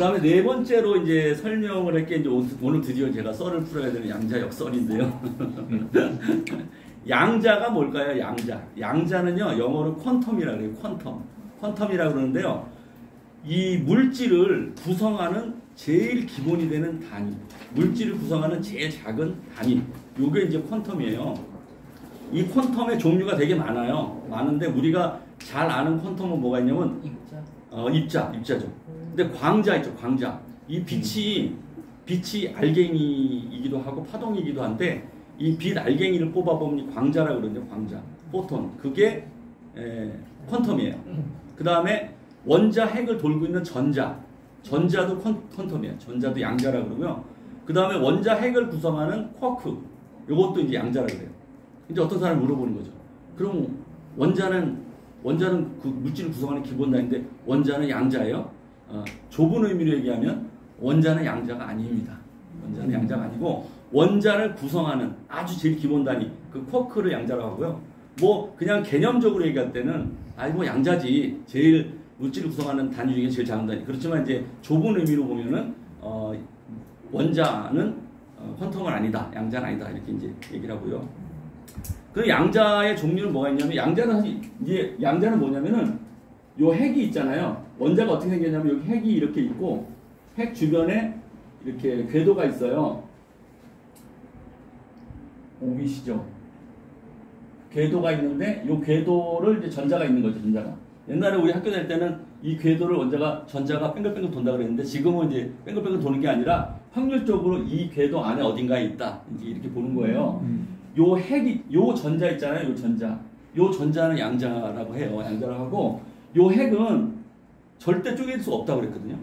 그다음에 네 번째로 이제 설명을 할게 이제 오늘 드디어 제가 썰을 풀어야 되는 양자역 썰인데요. 양자가 뭘까요? 양자. 양자는요 영어로 퀀텀이라고 그래요. 퀀텀이라고 그러는데요. 이 물질을 구성하는 제일 기본이 되는 단위, 물질을 구성하는 제일 작은 단위, 요게 이제 퀀텀이에요. 이 퀀텀의 종류가 되게 많아요. 많은데 우리가 잘 아는 퀀텀은 뭐가 있냐면 입자죠. 근데 광자 있죠, 광자. 이 빛이 알갱이이기도 하고 파동이기도 한데 이 빛 알갱이를 뽑아보면 광자라고 그러는데 광자, 포톤, 그게 퀀텀이에요. 그 다음에 원자 핵을 돌고 있는 전자도 퀀텀이에요. 전자도 양자라고 그러고요. 그 다음에 원자 핵을 구성하는 쿼크, 이것도 이제 양자라고 그래요. 이제 어떤 사람이 물어보는 거죠. 그럼 원자는 그 물질을 구성하는 기본 단위인데 원자는 양자예요? 좁은 의미로 얘기하면 원자는 양자가 아닙니다. 원자는 양자가 아니고 원자를 구성하는 아주 제일 기본 단위, 그 쿼크를 양자라고 하고요. 뭐 그냥 개념적으로 얘기할 때는 뭐 양자지, 제일 물질을 구성하는 단위 중에 제일 작은 단위. 그렇지만 이제 좁은 의미로 보면은 원자는 퀀텀은 아니다, 양자는 아니다, 이렇게 이제 얘기를 하고요. 그 양자의 종류는 뭐가 있냐면 양자는 뭐냐면은 요 핵이 있잖아요. 원자가 어떻게 생겼냐면 여기 핵이 이렇게 있고 핵 주변에 이렇게 궤도가 있어요. 보이시죠? 궤도가 있는데 이 궤도를 이제 전자가 있는 거죠. 전자가. 옛날에 우리 학교 다닐 때는 이 궤도를 전자가 뺑글뺑글 돈다 그랬는데 지금은 이제 뺑글뺑글 도는 게 아니라 확률적으로 이 궤도 안에 어딘가에 있다. 이제 이렇게 보는 거예요. 요 핵이, 요 전자 있잖아요. 요 전자. 요 전자는 양자라고 해요. 양자라고 하고 요 핵은 절대 쪼개질 수 없다고 그랬거든요.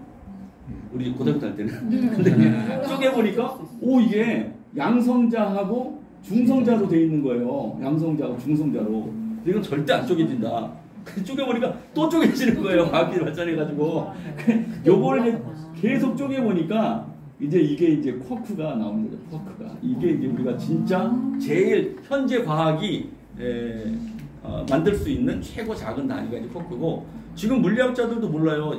우리 고등학교 다닐 때는. 근데 쪼개보니까 이게 양성자하고 중성자로 돼 있는 거예요. 양성자하고 중성자로. 이건 절대 안 쪼개진다. 쪼개보니까 또 쪼개지는 거예요. 과학기술 발전해가지고. 요거를 이제 계속 쪼개보니까 이제 이게 이제 쿼크가 나오는 거죠. 쿼크가. 이게 이제 우리가 진짜 제일 현재 과학이 만들 수 있는 최고 작은 단위가 이제 쿼크고, 지금 물리학자들도 몰라요.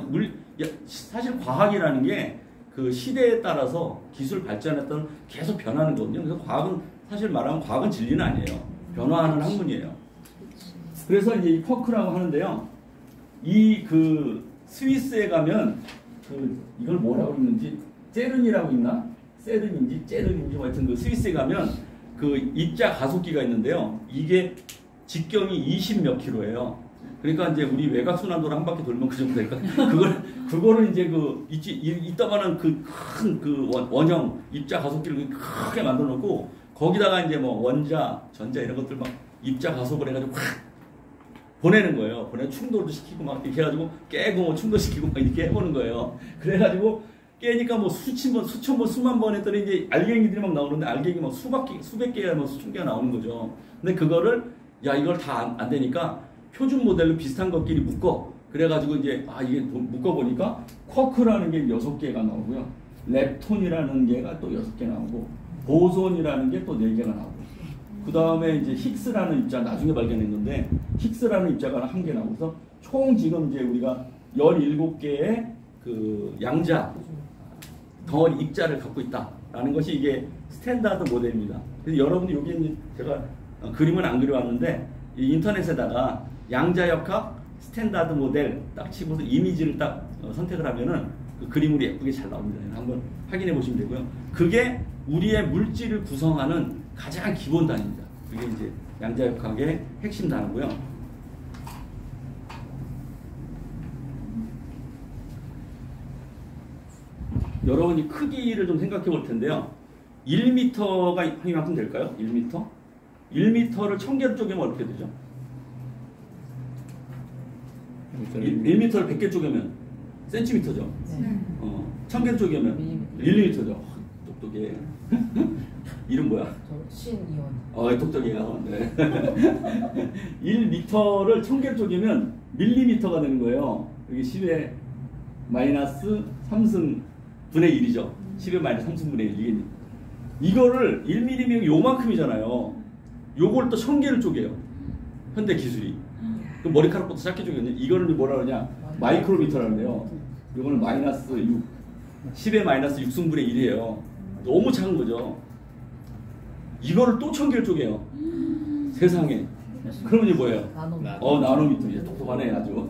사실 과학이라는 게 그 시대에 따라서 기술 발전에 따라 계속 변하는 거거든요. 그래서 과학은 사실 말하면 과학은 진리는 아니에요. 변화하는 학문이에요. 그래서 이제 이 쿼크라고 하는데요. 이 그 스위스에 가면 이걸 뭐라고 읽는지 세른이라고 있나? 세른인지 째른인지 하여튼 그 스위스에 가면 그 입자 가속기가 있는데요. 이게 직경이 20몇 킬로예요. 그러니까 이제 우리 외곽순환도로 한 바퀴 돌면 그 정도 될까? 그거를 이제 이따가는 큰 원형 입자 가속기를 크게 만들어 놓고 거기다가 이제 뭐 원자, 전자 이런 것들 막 입자 가속을 해가지고 확 보내는 거예요. 충돌도 시키고 막 이렇게 해가지고 깨고 뭐 충돌시키고 막 이렇게 해보는 거예요. 그래가지고 깨니까 뭐 수천 번, 수만 번 했더니 이제 알갱이들이 막 나오는데 알갱이 막 수백 개야 뭐 수천 개가 나오는 거죠. 근데 그거를 이걸 다 안 되니까 표준 모델로 비슷한 것끼리 묶어. 그래가지고 이제 이게 묶어보니까 쿼크라는 게 6개가 나오고요. 렙톤이라는 게가 또 6개 나오고 보손이라는 게 또 4개가 나오고 그 다음에 이제 힉스라는 입자 나중에 발견했는데 힉스라는 입자가 1개 나오고서 총 지금 이제 우리가 17개의 그 양자 덩어리 입자를 갖고 있다라는 것이 이게 스탠다드 모델입니다. 그래서 여러분들 여기 이제 제가 그림은 안 그려왔는데 이 인터넷에다가 양자역학 스탠다드 모델 딱 치고서 이미지를 딱 선택을 하면은 그 그림으로 예쁘게 잘 나옵니다. 한번 확인해 보시면 되고요. 그게 우리의 물질을 구성하는 가장 기본 단위입니다. 그게 이제 양자역학의 핵심 단어고요. 여러분이 크기를 좀 생각해 볼 텐데요. 1m가 이만큼 될까요? 1m? 1m를 1000개로 쪼개면 어떻게 되죠? 1m를 100개 쪼개면 센티미터죠. 1000개를 쪼개면 밀리미터죠. 똑똑해. 이름 뭐야? 신이원. 똑똑해요. 네. 1m를 1000개를 쪼개면 밀리미터가 되는 거예요. 여기 10의 마이너스 3승 분의 1이죠. 10의 마이너스 3승분의 1. 이거를 1mm면 요만큼이잖아요. 요걸 또 1000개를 쪼개요. 현대 기술이. 그 머리카락부터 작게 쪼개거든요. 이거를 뭐라 그러냐? 마이크로미터라는데요. 요거는 마이너스 6. 10의 마이너스 6승분의 1이에요. 너무 작은 거죠. 이거를 또 1000개를 쪼개요. 세상에. 그러면 이게 뭐예요? 나노미터. 이제 똑똑하네 아주.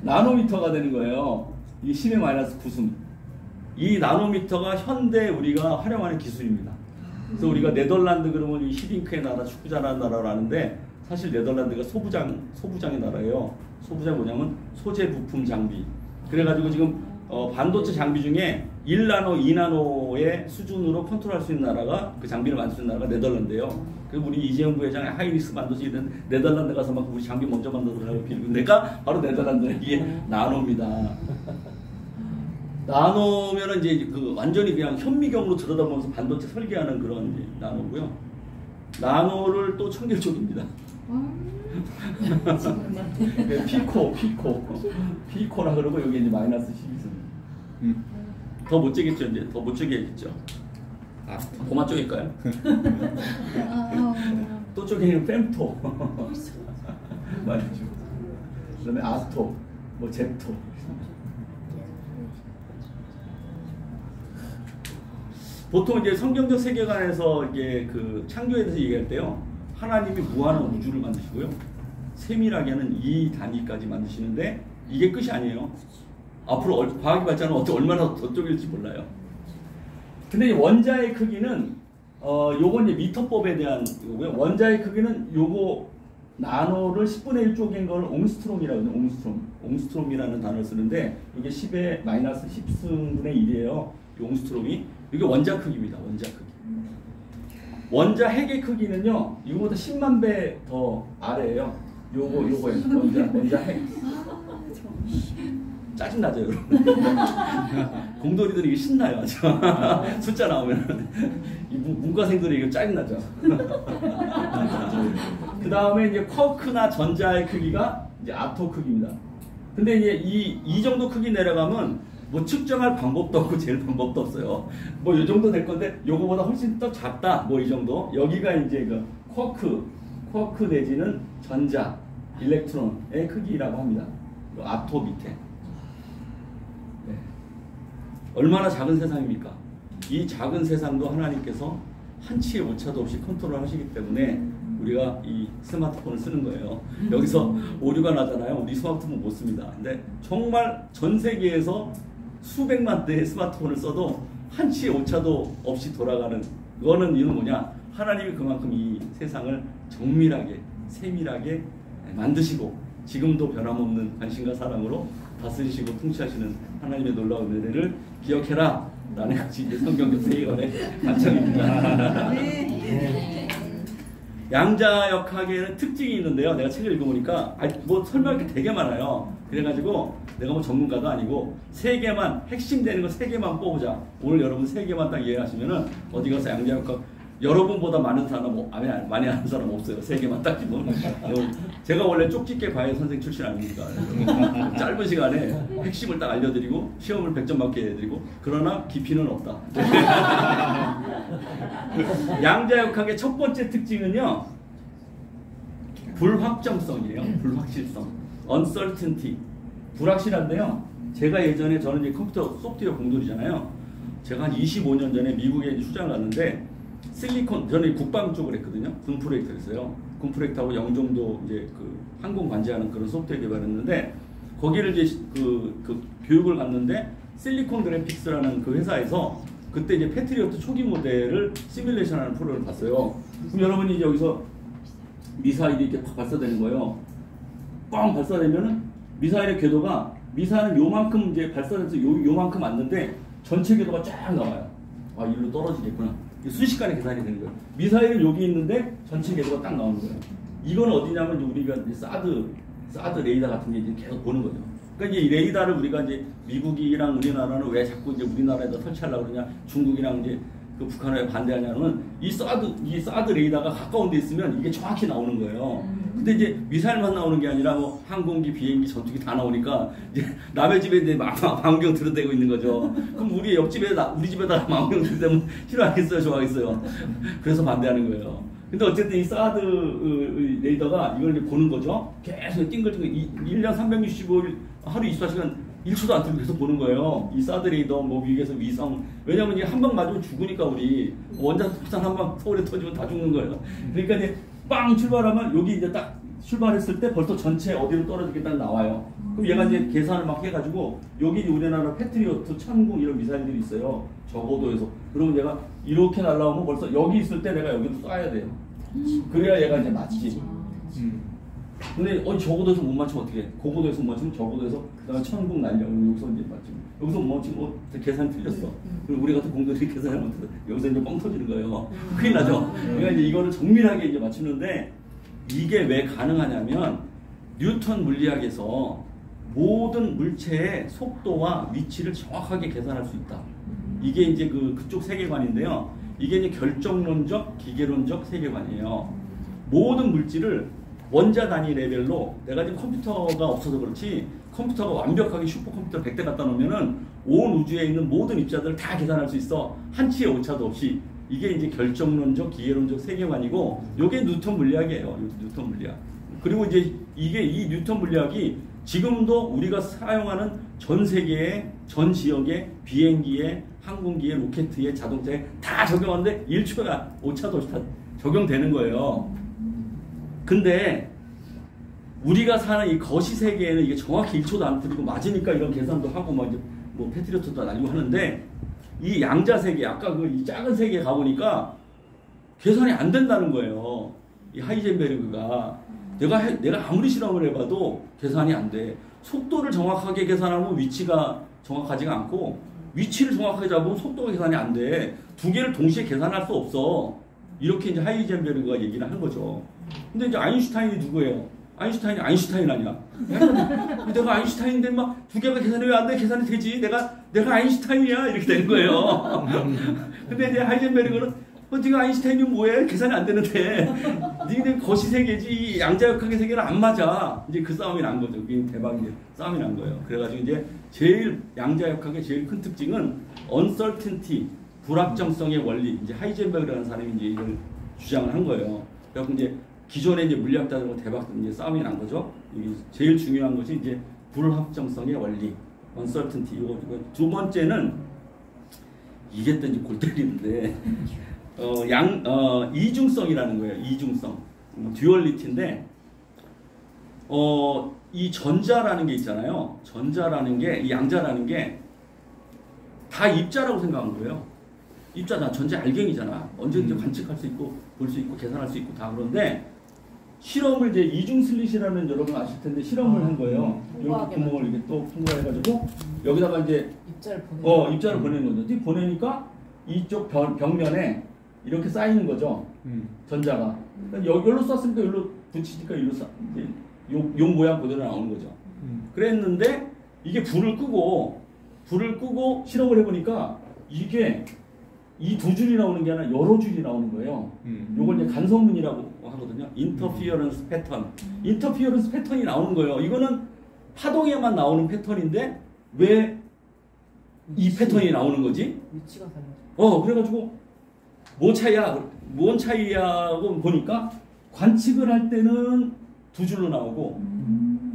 나노미터가 되는 거예요. 이 10의 마이너스 9승. 이 나노미터가 현대 우리가 활용하는 기술입니다. 그래서 우리가 네덜란드 그러면 이 히딩크의 나라, 축구 잘하는 나라로 아는데 사실 네덜란드가 소부장의 나라예요. 소부장 뭐냐면 소재 부품 장비. 그래가지고 지금 반도체 장비 중에 1나노, 2나노의 수준으로 컨트롤할 수 있는 나라가 그 장비를 만들 수 있는 나라가 네덜란드예요. 그리고 우리 이재용 부회장이 하이닉스 반도체 이런 네덜란드 가서 막 우리 장비 먼저 만들어달라고 빌고 내가 바로 네덜란드 이게 나노입니다. 나노면은 이제 그 완전히 그냥 현미경으로 들여다보면서 반도체 설계하는 그런 이제 나노고요. 나노를 또 1000개를 쪼깁니다. 피코라 그러고 여기 이제 마이너스 12승. 더 못 쪼겠죠 이제 더 못 쪼개겠죠. 고마 쪼갤까요? 또 쪼개는 fem토. 맞죠. 그다음에 아토, 뭐 제토. 보통 이제 성경적 세계관에서 이게 그 창조에 대해서 얘기할 때요, 하나님이 무한한 우주를 만드시고요, 세밀하게는 이 단위까지 만드시는데 이게 끝이 아니에요. 앞으로 과학이 발전은 얼마나 더 쪼갤지 몰라요. 근데 원자의 크기는 요건 이제 미터법에 대한 거고요. 원자의 크기는 요거 나노를 10분의 1 쪼갠 걸 옹스트롬이라고 해요. 옹스트롬이라는 단어를 쓰는데 이게 10의 마이너스 10승분의 1이에요. 옹스트롬이. 이게 원자 크기입니다. 원자 크기. 원자 핵의 크기는요, 이거보다 10만 배 더 아래예요. 요거예요. 원자 핵. 짜증나죠, 여러분? 공돌이들이 이게 신나요, 아주. 숫자 나오면. 이 문과생들이 이거 짜증나죠. 그 다음에 이제 쿼크나 전자의 크기가 이제 아토 크기입니다. 근데 이제 이 정도 크기 내려가면 뭐 측정할 방법도 없고 재일 방법도 없어요. 뭐 이 정도 될 건데 요거보다 훨씬 더 작다. 뭐 이 정도. 여기가 이제 그 쿼크 내지는 전자, 일렉트론의 크기라고 합니다. 아토 밑에. 네. 얼마나 작은 세상입니까? 이 작은 세상도 하나님께서 한치의 오차도 없이 컨트롤 하시기 때문에 우리가 이 스마트폰을 쓰는 거예요. 여기서 오류가 나잖아요. 우리 스마트폰 못 씁니다. 근데 정말 전 세계에서 수백만 대의 스마트폰을 써도 한치의 오차도 없이 돌아가는 그거는 이유는 뭐냐? 하나님이 그만큼 이 세상을 정밀하게 세밀하게 만드시고 지금도 변함없는 관심과 사랑으로 다스리시고 통치하시는 하나님의 놀라운 은혜를 기억해라 라는 것이 성경적 세계관의 관점입니다. 양자역학에는 특징이 있는데요. 내가 책을 읽어보니까 뭐 설명할 게 되게 많아요. 그래가지고 내가 뭐 전문가도 아니고 핵심 되는 거 3개만 뽑으자. 오늘 여러분 3개만 딱 이해하시면은 어디 가서 양자역학 여러분보다 많은 사람 많이 아는 사람 없어요. 3개만 딱 집어넣으면. 제가 원래 쪽집게 과외 선생 출신 아닙니까? 짧은 시간에 핵심을 딱 알려드리고 시험을 100점 맞게 해드리고 그러나 깊이는 없다. 양자역학의 첫 번째 특징은요, 불확정성이에요. 불확실성, uncertainty. 불확실한데요. 제가 예전에 저는 이제 컴퓨터 소프트웨어 공돌이잖아요. 제가 한 25년 전에 미국에 휴장을 갔는데 저는 국방 쪽을 했거든요. 군 프로젝트를 했어요. 군 프로젝트하고 영종도 이제 그 항공 관제하는 그런 소프트웨어 개발했는데 거기를 이제 그 교육을 갔는데 실리콘 그래픽스라는 그 회사에서 그때 이제 패트리어트 초기 모델을 시뮬레이션하는 프로그램을 봤어요. 그럼 여러분이 이제 여기서 미사일이 이렇게 팍 발사되는 거예요. 뻥 발사되면은 미사일의 궤도가 미사일은 요만큼 이제 발사돼서 요만큼 왔는데 전체 궤도가 쫙 나와요. 아, 이리로 떨어지겠구나. 순식간에 계산이 되는 거예요. 미사일은 여기 있는데 전체 궤도가 딱 나오는 거예요. 이건 어디냐면 우리가 이제 사드 레이더 같은 게 이제 계속 보는 거죠. 그러니까 이제 이 레이더를 우리가 이제 미국이랑 우리나라는 왜 자꾸 이제 우리나라에다 설치하려고 그러냐, 중국이랑 이제 그 북한에 왜 반대하냐면 이 사드 레이더가 가까운 데 있으면 이게 정확히 나오는 거예요. 근데 이제 미사일만 나오는 게 아니라 뭐 항공기, 비행기, 전투기 다 나오니까 이제 남의 집에 이제 망원경 들여대고 있는 거죠. 그럼 우리 우리 집에다 망원경 들여대면 싫어하겠어요, 좋아하겠어요? 그래서 반대하는 거예요. 근데 어쨌든 이 사드 레이더가 이걸 이제 보는 거죠. 계속 띵글띵글 1년 365일 하루 24시간 1초도 안 틀리고 계속 보는 거예요. 이 사드레이더, 뭐 미국에서 위성. 왜냐면 이제 한 방 맞으면 죽으니까 우리 원자 폭탄 한 방 서울에 터지면 다 죽는 거예요. 그러니까 이제 빵 출발하면 여기 이제 딱 출발했을 때 벌써 전체 어디로 떨어지겠다는 나와요. 그럼 얘가 이제 계산을 막 해가지고 여기 우리나라 패트리어트, 천궁 이런 미사일들이 있어요. 저고도에서. 그러면 얘가 이렇게 날라오면 벌써 여기 있을 때 내가 여기도 쏴야 돼요. 그래야 얘가 이제 맞지. 근데 저고도에서 못 맞추면 어떻게 해? 고고도에서 못 맞추면 저고도에서 그다음에 천궁 날려. 여기서 이제 맞추면 여기서 못 맞추면 계산이 틀렸어. 그리고 우리 같은 공들이 계산을 못해서 여기서 이제 뻥 터지는 거예요. 큰일 나죠. 그러니까 이제 이거를 정밀하게 이제 맞추는데 이게 왜 가능하냐면 뉴턴 물리학에서 모든 물체의 속도와 위치를 정확하게 계산할 수 있다. 이게 이제 그쪽 세계관인데요. 이게 이제 결정론적, 기계론적 세계관이에요. 모든 물질을 원자 단위 레벨로 내가 지금 컴퓨터가 없어서 그렇지 컴퓨터가 완벽하게 슈퍼컴퓨터 100대 갖다 놓으면은 온 우주에 있는 모든 입자들을 다 계산할 수 있어. 한치의 오차도 없이. 이게 이제 결정론적, 기계론적 세계관이고 요게 뉴턴 물리학이에요. 뉴턴 물리학. 그리고 이제 이게 이 뉴턴 물리학이 지금도 우리가 사용하는 전 세계의 전 지역의 비행기에 항공기에 로켓에 자동차에 다 적용하는데 1초야 오차도 없이 다 적용되는 거예요. 근데 우리가 사는 이 거시 세계에는 이게 정확히 1초도 안 틀리고 맞으니까 이런 계산도 하고 막 이제 뭐 패트리어트도 날리고 하는데 이 양자 세계 아까 이 작은 세계에 가보니까 계산이 안 된다는 거예요. 이 하이젠베르그가 내가 아무리 실험을 해봐도 계산이 안 돼. 속도를 정확하게 계산하면 위치가 정확하지가 않고 위치를 정확하게 잡으면 속도가 계산이 안 돼. 두 개를 동시에 계산할 수 없어. 이렇게 이제 하이젠베르그가 얘기를 한 거죠. 근데 이제 아인슈타인이 누구예요? 아인슈타인이 아인슈타인 아니야. 내가 아인슈타인인데 막 두 개가 계산이 왜 안 돼? 계산이 되지. 내가 아인슈타인이야. 이렇게 되는 거예요. 근데 이제 하이젠베르그는 네가 아인슈타인이 뭐해? 계산이 안 되는데 니네 거시세계지 이 양자역학의 세계는 안 맞아. 이제 그 싸움이 난 거죠. 그게 대박인 싸움이 난 거예요. 그래가지고 이제 제일 양자역학의 제일 큰 특징은 uncertainty, 불확정성의 원리. 이제 하이젠베르그라는 사람이 이제 이걸 주장을 한 거예요. 그래서 이제 기존에 이제 물리학자들과 대박 이제 싸움이 난 거죠. 이게 제일 중요한 것이 이제 불확정성의 원리, uncertainty. 이거 두 번째는 이게 또 이제 골 때리는데. 이중성이라는 거예요. 이중성. 듀얼리티인데, 이 전자라는 게 있잖아요. 전자라는 게, 이 양자라는 게 다 입자라고 생각한 거예요. 입자다. 전자 알갱이잖아. 언제든지 관측할 수 있고, 볼 수 있고, 계산할 수 있고, 다 그런데, 실험을 이제 이중 슬릿이라는 여러분 아실 텐데, 실험을 한 거예요. 이렇게 구멍을 이렇게 또 통과해가지고, 여기다가 이제, 입자를 보내는 거죠. 보내니까, 이쪽 벽면에, 이렇게 쌓이는 거죠. 전자가. 여기로 쐈으니까 여기로 붙이니까 여기로 용 모양 그대로 나오는 거죠. 그랬는데 이게 불을 끄고 실험을 해보니까 이게 이 두 줄이 나오는 게 아니라 여러 줄이 나오는 거예요. 요걸 이제 간섭문이라고 하거든요. 인터피어런스 패턴. 인터피어런스 패턴이 나오는 거예요. 이거는 파동에만 나오는 패턴인데 왜 이 패턴이 나오는 거지? 위치가 달라져. 그래가지고 뭔 차이야고 보니까 관측을 할 때는 두 줄로 나오고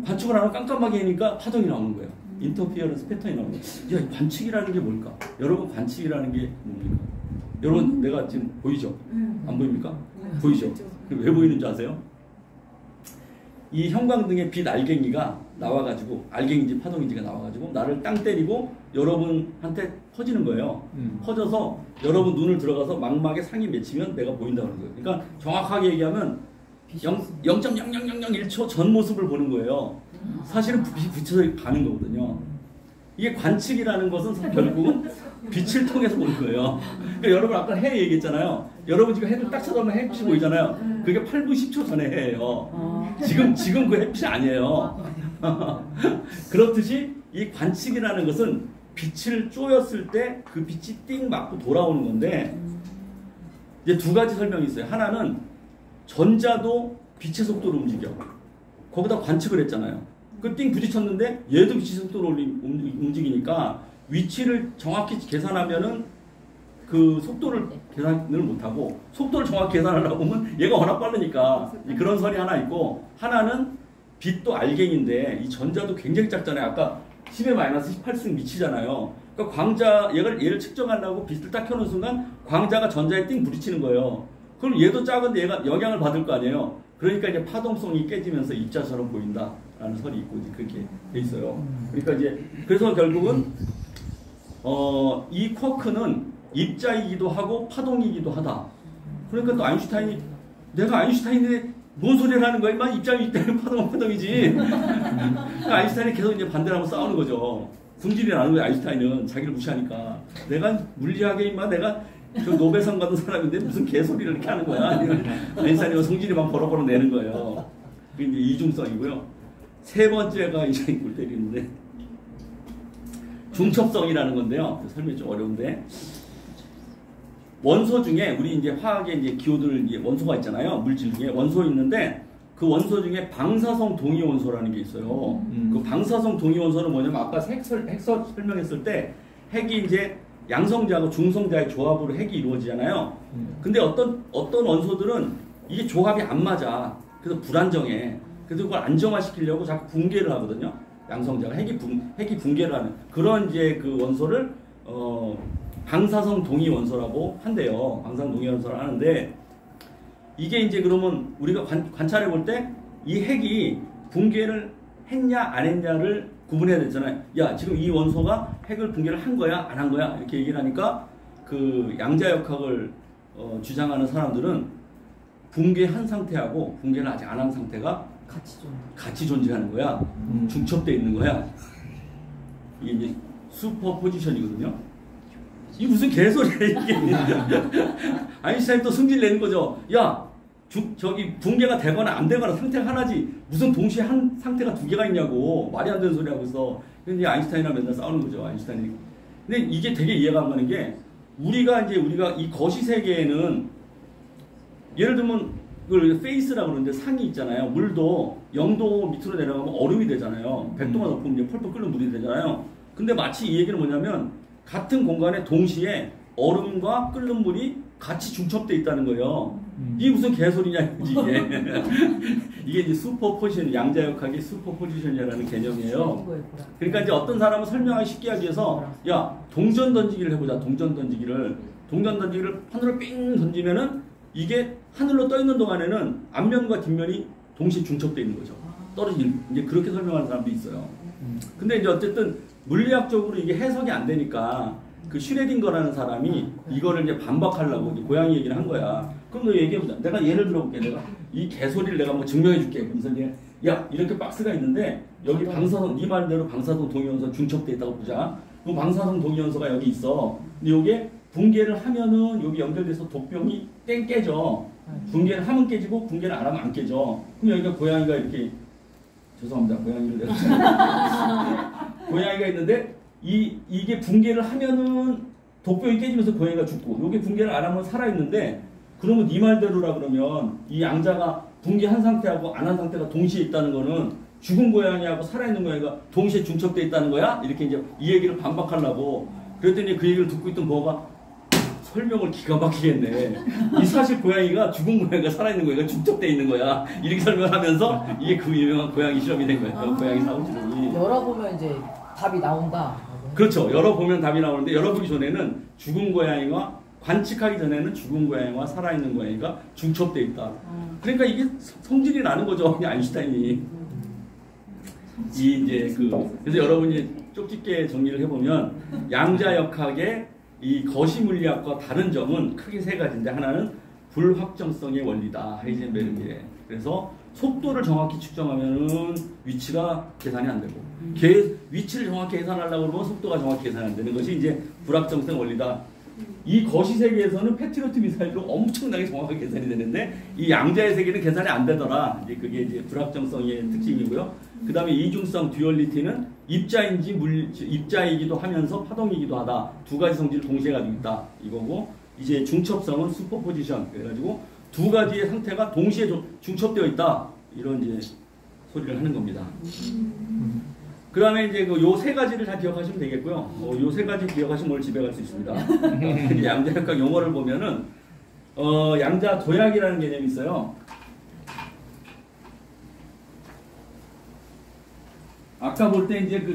관측을 안 하고 깜깜하게 하니까 파동이 나오는 거예요. 인터피어런스 패턴이 나오는 거예요. 야, 관측이라는 게 뭘까? 여러분 관측이라는 게 뭡니까? 여러분 내가 지금 보이죠? 안 보입니까? 보이죠? 왜 보이는 줄 아세요? 이 형광등의 빛 알갱이가 나와가지고 알갱이인지 파동인지가 나와가지고 나를 땅 때리고 여러분한테 퍼지는 거예요. 퍼져서 여러분 눈을 들어가서 망막에 상이 맺히면 내가 보인다는 거예요. 그러니까 정확하게 얘기하면 0.0001초 전 모습을 보는 거예요. 사실은 빛이 붙여서 가는 거거든요. 이게 관측이라는 것은 결국은 빛을 통해서 보는 거예요. 그러니까 여러분 아까 해 얘기했잖아요. 여러분 지금 해를 딱 쳐다보면 햇빛이 보이잖아요. 그게 8분 10초 전에 해예요. 지금 그 햇빛이 아니에요. 그렇듯이 이 관측이라는 것은 빛을 쪼였을 때 그 빛이 띵 맞고 돌아오는 건데 이제 두 가지 설명이 있어요. 하나는 전자도 빛의 속도로 움직여. 거기다 관측을 했잖아요. 그 띵 부딪혔는데 얘도 빛의 속도로 움직이니까 위치를 정확히 계산하면은 그 속도를 계산을 못하고 속도를 정확히 계산하려고 하면 얘가 워낙 빠르니까 그런 설이 하나 있고 하나는 빛도 알갱인데 이 전자도 굉장히 작잖아요. 아까 10의 마이너스 18승 미치잖아요. 그러니까 광자 얘를 측정하려고 빛을 딱 켜놓은 순간 광자가 전자에 띵 부딪히는 거예요. 그럼 얘도 작은데 얘가 영향을 받을 거 아니에요. 그러니까 이제 파동성이 깨지면서 입자처럼 보인다라는 설이 있고 이제 그렇게 돼 있어요. 그러니까 이제 그래서 결국은 이 쿼크는 입자이기도 하고 파동이기도 하다. 그러니까 또 아인슈타인이 내가 아인슈타인인데 뭔 소리를 하는 거야? 인마 입장이 있다면 파동은 파동이지. 그러니까 아인슈타인이 계속 이제 반대를 하고 싸우는 거죠. 승질이 나는 거예요. 아인슈타인은 자기를 무시하니까. 내가 물리학에 인마 내가 저 노벨상 받은 사람인데 무슨 개소리를 이렇게 하는 거야. 아인슈타인이 성질이 막 버럭버럭 내는 거예요. 그게 이제 이중성이고요. 세 번째가 이제 꿀 때리는데 중첩성이라는 건데요. 설명이 좀 어려운데. 원소 중에 우리 이제 화학의 이제 기호들 이제 원소가 있잖아요. 물질 중에 원소 있는데 그 원소 중에 방사성 동위 원소라는 게 있어요. 그 방사성 동위 원소는 뭐냐면 아까 핵 설명했을 때 핵이 이제 양성자하고 중성자의 조합으로 핵이 이루어지잖아요. 근데 어떤 원소들은 이게 조합이 안 맞아. 그래서 불안정해. 그래서 그걸 안정화시키려고 자꾸 붕괴를 하거든요. 양성자가 핵이 붕괴를 하는 그런 이제 그 원소를 방사성 동위 원소라고 한대요. 방사성 동위 원소를 하는데 이게 이제 그러면 우리가 관찰해 볼 때 이 핵이 붕괴를 했냐 안 했냐를 구분해야 되잖아요. 야 지금 이 원소가 핵을 붕괴를 한 거야 안 한 거야 이렇게 얘기를 하니까 그 양자역학을 주장하는 사람들은 붕괴한 상태하고 붕괴를 아직 안 한 상태가 같이 존재하는 거야. 중첩돼 있는 거야. 이게 이제 슈퍼 포지션이거든요. 이 무슨 개소리야 이게. 아인슈타인 또 승질 내는 거죠. 야 저기 붕괴가 되거나 안 되거나 상태가 하나지 무슨 동시에 한 상태가 두 개가 있냐고 말이 안 되는 소리 하고 있어. 근데 아인슈타인이랑 맨날 싸우는 거죠. 아인슈타인이. 근데 이게 되게 이해가 안 가는 게 우리가 이 거시 세계에는 예를 들면 그걸 페이스라고 그러는데 상이 있잖아요. 물도 0도 밑으로 내려가면 얼음이 되잖아요. 100도가 높으면 이제 펄펄 끓는 물이 되잖아요. 근데 마치 이 얘기는 뭐냐면 같은 공간에 동시에 얼음과 끓는 물이 같이 중첩돼 있다는 거예요. 이게 무슨 개소리냐 이게. 이게 이제 슈퍼포지션, 양자역학의 슈퍼포지션이라는 개념이에요. 그러니까 이제 어떤 사람은 설명하기 쉽게 하기 위해서 야 동전 던지기를 해보자. 동전 던지기를 하늘로 삥 던지면은 이게 하늘로 떠 있는 동안에는 앞면과 뒷면이 동시에 중첩돼 있는 거죠. 떨어지는 이제 그렇게 설명하는 사람도 있어요. 근데 이제 어쨌든 물리학적으로 이게 해석이 안 되니까 그 슈레딩거라는 사람이 이거를 이제 반박하려고 이제 고양이 얘기를 한 거야. 그럼 너 얘기해보자. 내가 예를 들어볼게. 내가 이 개소리를 내가 뭐 증명해줄게. 그래서 이제 야 이렇게 박스가 있는데 여기 방사성 네 말대로 방사성 동위원소 중첩돼 있다고 보자. 그 방사성 동위원소가 여기 있어. 근데 이게 붕괴를 하면은 여기 연결돼서 독병이 땡 깨져. 붕괴를 하면 깨지고 붕괴를 안 하면 안 깨져. 그럼 여기가 고양이가 이렇게 죄송합니다. 고양이를 내가 고양이가 있는데 이게 붕괴를 하면은 독병이 깨지면서 고양이가 죽고 여기 붕괴를 안 하면 살아있는데 그러면 네 말대로라 그러면 이 양자가 붕괴한 상태하고 안 한 상태가 동시에 있다는 거는 죽은 고양이하고 살아있는 고양이가 동시에 중첩돼 있다는 거야? 이렇게 이제 이 얘기를 반박하려고 그랬더니 그 얘기를 듣고 있던 뭐가 설명을 기가 막히게 했네. 이 사실 고양이가 죽은 고양이가 살아있는 고양이가 중첩돼 있는 거야. 이렇게 설명을 하면서 이게 그 유명한 고양이 실험이 된 거예요. 고양이 사고 실험이. 열어보면 이제 답이 나온다. 그렇죠. 열어보면 답이 나오는데 열어보기 전에는 죽은 고양이와 관측하기 전에는 죽은 고양이와 살아있는 고양이가 중첩돼 있다. 그러니까 이게 성질이 나는 거죠. 아인슈타인이. 그래서 여러분이 쪽집게 정리를 해보면 양자역학의 이 거시물리학과 다른 점은 크게 세 가지인데 하나는 불확정성의 원리다. 하이젠베르그의. 그래서 속도를 정확히 측정하면은 위치가 계산이 안 되고 위치를 정확히 계산하려고 그러면 속도가 정확히 계산이 안 되는 것이 이제 불확정성 원리다. 이 거시 세계에서는 패트리어트 미사일로 엄청나게 정확하게 계산이 되는데 이 양자의 세계는 계산이 안 되더라. 이제 그게 이제 불확정성의 특징이고요. 그 다음에 이중성 듀얼리티는 입자이기도 하면서 파동이기도 하다. 두 가지 성질을 동시에 가지고 있다. 이거고 이제 중첩성은 슈퍼포지션. 그래가지고 두 가지의 상태가 동시에 중첩되어 있다. 이런 이제 소리를 하는 겁니다. 그 다음에 이제 요 세 가지를 잘 기억하시면 되겠고요. 요 세 가지 기억하시면 오늘 집에 갈 수 있습니다. 양자역학 용어를 보면은 양자 도약이라는 개념이 있어요. 아까 볼 때 이제 그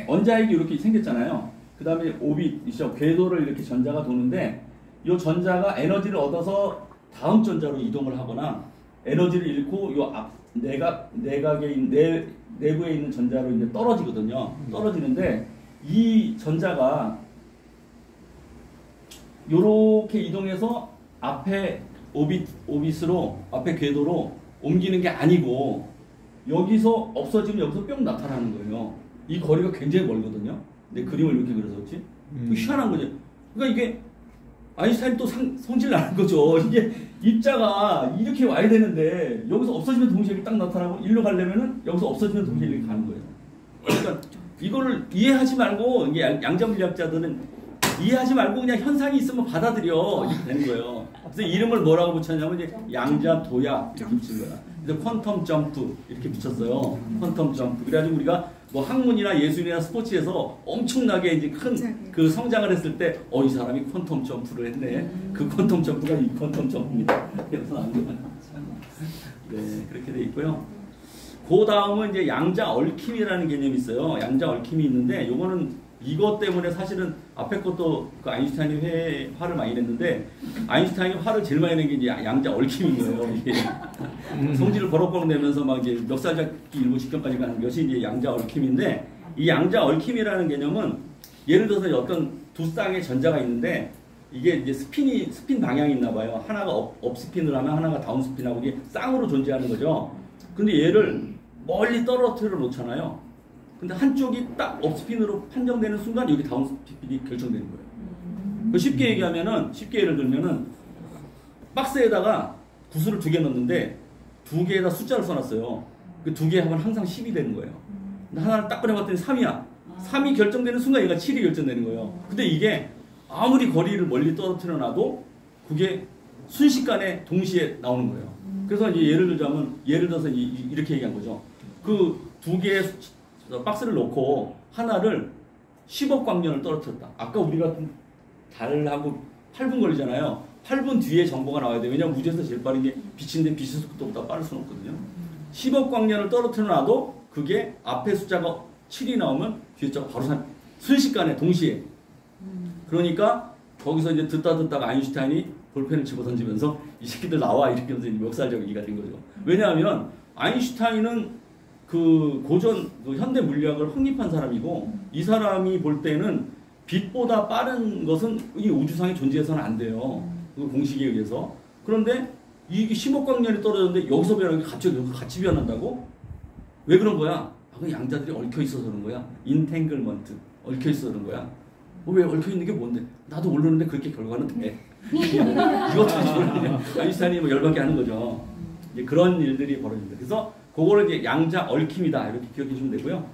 원자핵이 이렇게 생겼잖아요. 그 다음에 오비, 궤도를 이렇게 전자가 도는데 이 전자가 에너지를 얻어서 다음 전자로 이동을 하거나 에너지를 잃고 요 내각에 내부에 있는 전자로 이제 떨어지거든요. 떨어지는데 이 전자가 요렇게 이동해서 앞에 오빗으로 앞에 궤도로 옮기는 게 아니고 여기서 없어지면 여기서 뿅 나타나는 거예요. 이 거리가 굉장히 멀거든요. 근데 그림을 이렇게 그려서 그렇지? 희한한 거죠. 그러니까 이게 아인슈타인 또 성질 나는 거죠. 이게 입자가 이렇게 와야 되는데 여기서 없어지면 동시에 이렇게 딱 나타나고 일로 가려면은 여기서 없어지면 동시에 이렇게 가는 거예요. 그러니까 이거를 이해하지 말고 이게 양자물리학자들은 이해하지 말고 그냥 현상이 있으면 받아들여 이렇게 되는 거예요. 그래서 이름을 뭐라고 붙였냐면 이제 양자 도약 이렇게 붙인 거야. 그래서 퀀텀 점프 이렇게 붙였어요. 퀀텀 점프. 그래가지고 우리가 뭐 학문이나 예술이나 스포츠에서 엄청나게 이제 큰 그 성장을 했을 때, 이 사람이 퀀텀 점프를 했네. 그 퀀텀 점프가 이 퀀텀 점프입니다. 그래서 나온 거예요. 네, 그렇게 돼 있고요. 그 다음은 이제 양자 얽힘이라는 개념이 있어요. 양자 얽힘이 있는데, 요거는 이것 때문에 사실은 앞에 것도 그 아인슈타인이 화를 많이 냈는데, 아인슈타인이 화를 제일 많이 낸 게 이제 양자 얽힘인 거예요. 이게 성질을 버럭버럭 내면서 막 이제 멱살 잡기 일부 직전까지 가는 것이 이제 양자 얽힘인데, 이 양자 얽힘이라는 개념은 예를 들어서 어떤 두 쌍의 전자가 있는데 이게 이제 스핀 방향이 있나 봐요. 하나가 업스핀을 하면 하나가 다운스핀하고 이게 쌍으로 존재하는 거죠. 근데 얘를 멀리 떨어뜨려 놓잖아요. 근데 한쪽이 딱 업스핀으로 판정되는 순간 여기 다운스핀이 결정되는 거예요. 쉽게 얘기하면은, 쉽게 예를 들면은 박스에다가 구슬을 2개 넣었는데 2개에다 숫자를 써놨어요. 그 2개 하면 항상 10이 되는 거예요. 근데 하나를 딱 꺼내봤더니 3이야. 3이 결정되는 순간 얘가 7이 결정되는 거예요. 근데 이게 아무리 거리를 멀리 떨어뜨려 놔도 그게 순식간에 동시에 나오는 거예요. 그래서 이제 예를 들어서 이렇게 얘기한 거죠. 그 2개의 박스를 놓고 하나를 10억 광년을 떨어뜨렸다. 아까 우리가 달하고 8분 걸리잖아요. 8분 뒤에 정보가 나와야 돼요. 왜냐하면 우주에서 제일 빠른 게 빛인데 빛의 속도보다 빠를 수는 없거든요. 10억 광년을 떨어뜨려 놔도 그게 앞에 숫자가 7이 나오면 뒤에 숫자가 바로 순식간에 동시에. 그러니까 거기서 이제 듣다가 아인슈타인이 볼펜을 집어 던지면서 이 새끼들 나와 이렇게 하면서 멱살잡이가 된 거죠. 왜냐하면 아인슈타인은 그 고전 그 현대 물리학을 확립한 사람이고, 이 사람이 볼 때는 빛보다 빠른 것은 이 우주상에 존재해서는 안 돼요. 그 공식에 의해서. 그런데 이게 10억 광년이 떨어졌는데 여기서 변하는 게 같이 변한다고? 왜 그런 거야? 그 양자들이 얽혀 있어서 그런 거야. 인탱글먼트. 얽혀 있어서 그런 거야. 왜 얽혀 있는 게 뭔데? 나도 모르는데 그렇게 결과는 돼. 이것도 아인슈타인이 뭐 열받게 하는 거죠. 이제 그런 일들이 벌어집니다. 그래서 그거를 이제 양자 얽힘이다 이렇게 기억해 주면 되고요.